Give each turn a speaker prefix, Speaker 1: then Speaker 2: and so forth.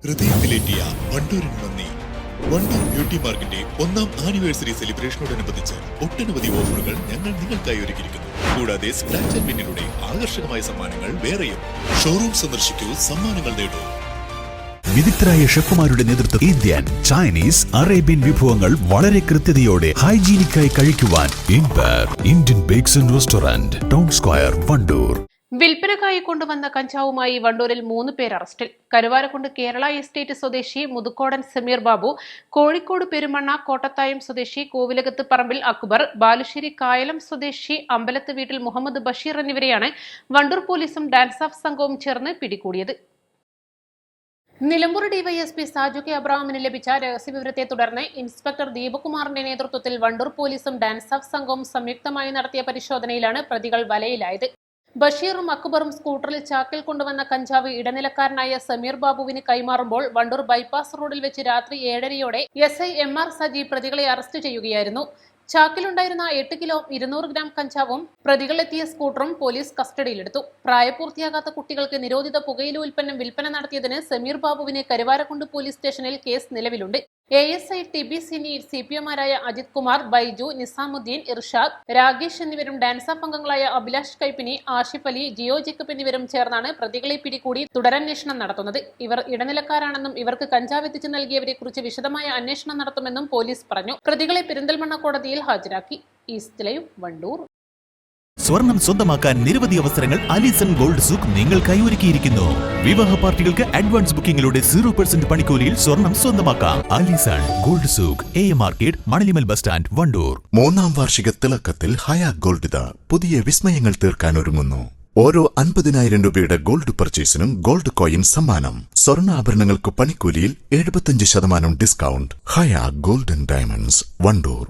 Speaker 1: ഹൃദയത്തിലേറ്റിയ വണ്ടൂരിന് നന്ദി. വണ്ടൂർ ബ്യൂട്ടി മാർക്കിന്റെ 1ാം ആനിവേഴ്സറി സെലിബ്രേഷനോടനുബന്ധിച്ച് ഒട്ടനവധി ഓഫറുകൾ ഞങ്ങൾ നിങ്ങൾക്കായി ഒരുക്കിയിരിക്കുന്നു. കൂടാതെ സ്ക്രാച്ച് ആൻഡ് വിന്നിലൂടെ ആകർഷകമായ സമ്മാനങ്ങൾ വേറെയും. ഷോറൂം സന്ദർശിക്കൂ, സമ്മാനങ്ങൾ നേടൂ.
Speaker 2: വിദഗ്ധരായ ഷെഫുമാരുടെ നേതൃത്വം ഇന്ത്യൻ, ചൈനീസ്, അറേബ്യൻ വിഭവങ്ങൾ വളരെ കൃത്യതയോടെ ഹൈജീനിക്കായി കഴിക്കുവാൻ Indian bakes and restaurant, town square, Wandoor.
Speaker 3: വിൽപ്പനക്കായി കൊണ്ടുവന്ന കഞ്ചാവുമായി വണ്ടൂരിൽ 3 പേർ അറസ്റ്റിൽ. കരുവാരക്കുണ്ട് കേരള എസ്റ്റേറ്റ് സ്വദേശി മുതുക്കോടൻ സമീർ ബാബു, കോഴിക്കോട് പെരുമണ്ണ കോട്ടത്തായം സ്വദേശി കോവിലകത്ത് പറമ്പിൽ അക്ബർ, ബാലുശ്ശേരി കായലം സ്വദേശി അമ്പലത്ത് വീട്ടിൽ മുഹമ്മദ് ബഷീർ എന്നിവരെയാണ് വണ്ടൂർ പോലീസും ഡാൻസ് ഓഫ് സംഘവും ചേർന്ന് പിടികൂടിയത്. നിലമ്പൂർ ഡിവൈഎസ്പി സാജു കെ അബ്രഹാമിന് ലഭിച്ച രഹസ്യവിവരത്തെ തുടർന്ന് ഇൻസ്പെക്ടർ ദീപകുമാറിന്റെ നേതൃത്വത്തിൽ വണ്ടൂർ പോലീസും ഡാൻസ് ഓഫ് സംഘവും സംയുക്തമായി നടത്തിയ പരിശോധനയിലാണ് പ്രതികൾ വലയിലായത്. ബഷീറും അക്ബറും സ്കൂട്ടറിൽ ചാക്കിൽ കൊണ്ടുവന്ന കഞ്ചാവ് ഇടനിലക്കാരനായ സമീർ ബാബുവിന് കൈമാറുമ്പോൾ വണ്ടൂർ ബൈപ്പാസ് റോഡിൽ വെച്ച് രാത്രി 7:30യോടെ SI MR സജി പ്രതികളെ അറസ്റ്റ് ചെയ്യുകയായിരുന്നു. ചാക്കിലുണ്ടായിരുന്ന 8 കിലോ 200 ഗ്രാം കഞ്ചാവും പ്രതികളെത്തിയ സ്കൂട്ടറും പോലീസ് കസ്റ്റഡിയിലെടുത്ു. പ്രായപൂർത്തിയാകാത്ത കുട്ടികൾക്ക് നിരോധിത പുകയില ഉൽപ്പന്നം വിൽപ്പന നടത്തിയതിന് സമീർ ബാബുവിന് കരുവാരക്കുണ്ട് പോലീസ് സ്റ്റേഷനിൽ കേസ് നിലവിലുണ്ട്. ASI TB സിനി, CPMമാരായ അജിത് കുമാർ, ബൈജു, നിസാമുദ്ദീൻ, ഇർഷാദ്, രാകേഷ് എന്നിവരും ഡാൻസ് ഓഫ് അംഗങ്ങളായ അഭിലാഷ് കൈപ്പിനി, ആഷിഫ് അലി, ജിയോ ജേക്കബ് എന്നിവരും ചേർന്നാണ് പ്രതികളെ പിടികൂടി തുടരന്വേഷണം നടത്തുന്നത്. ഇവർ ഇടനിലക്കാരാണെന്നും ഇവർക്ക് കഞ്ചാവ് എത്തിച്ചു നൽകിയവരെ കുറിച്ച് വിശദമായ അന്വേഷണം നടത്തുമെന്നും പോലീസ് പറഞ്ഞു. പ്രതികളെ പെരിന്തൽമണ്ണ കോടതിയിൽ ഹാജരാക്കി. East live, Wandoor.
Speaker 2: സ്വർണം സ്വന്തമാക്കാൻ നിരവധി അവസരങ്ങൾ അലിസൺ ഗോൾഡ് സൂക്ക് നിങ്ങൾക്കായി ഒരുക്കിയിരിക്കുന്നു. വിവാഹ പാർട്ടികൾക്ക് അഡ്വാൻസ് ബുക്കിംഗിലൂടെ 0% പണിക്കൂലിയിൽ സ്വർണം സ്വന്തമാക്കാം. Alison gold souk, AM market, Manalimal bus stand, Wandoor.
Speaker 4: 3ാം വാർഷിക തിളക്കത്തിൽ ഹയാ ഗോൾഡ് പുതിയ വിസ്മയങ്ങൾ തീർക്കാൻ ഒരുങ്ങുന്നു. ഓരോ 50,000 രൂപയുടെ ഗോൾഡ് പർച്ചേസിനും ഗോൾഡ് കോയിൻ സമ്മാനം. സ്വർണ്ണാഭരണങ്ങൾക്ക് പണിക്കൂലിയിൽ 75% ഡിസ്കൗണ്ട്. ഹയാ ഗോൾഡൻ ഡയമണ്ട്സ്, വണ്ടൂർ.